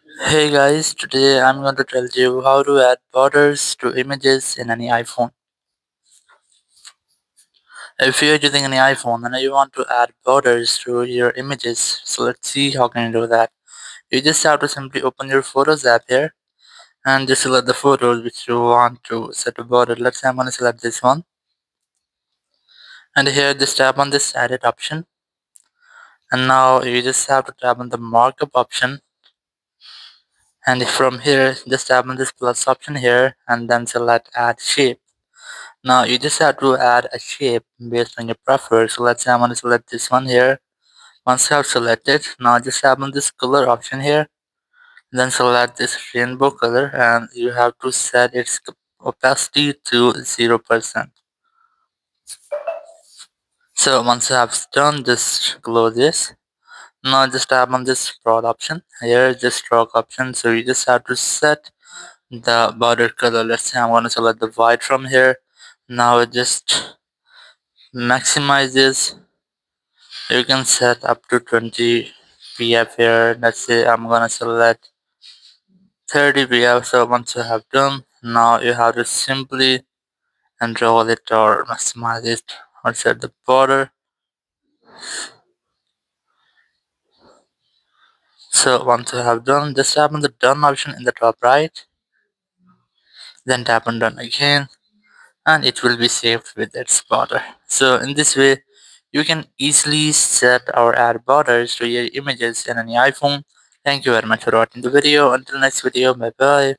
Hey guys, today I'm going to tell you how to add borders to images in any iPhone. If you're using any iPhone and you want to add borders to your images, so let's see how can you do that. You just have to simply open your Photos app here and just select the photos which you want to set a border. Let's say I'm going to select this one, and here just tap on this edit option, and now you just have to tap on the markup option, and from here just tap on this plus option here and then select add shape. Now you just have to add a shape based on your preference. So let's say I'm going to select this one here. Once you have selected, now just tap on this color option here. Then select this rainbow color and you have to set its opacity to 0%. So once you have done, just close this. Now just tap on this stroke option. Here just stroke option. So you just have to set the border color. Let's say I'm going to select the white from here. Now it just maximizes. You can set up to 20 pf here. Let's say I'm gonna select 30 pf. So once you have done, now you have to simply enroll it or maximize it or set the border. So once you have done, just tap on the done option in the top right, then tap on done again, and it will be saved with its border. So in this way, you can easily set or add borders to your images in any iPhone. Thank you very much for watching the video. Until next video, bye bye.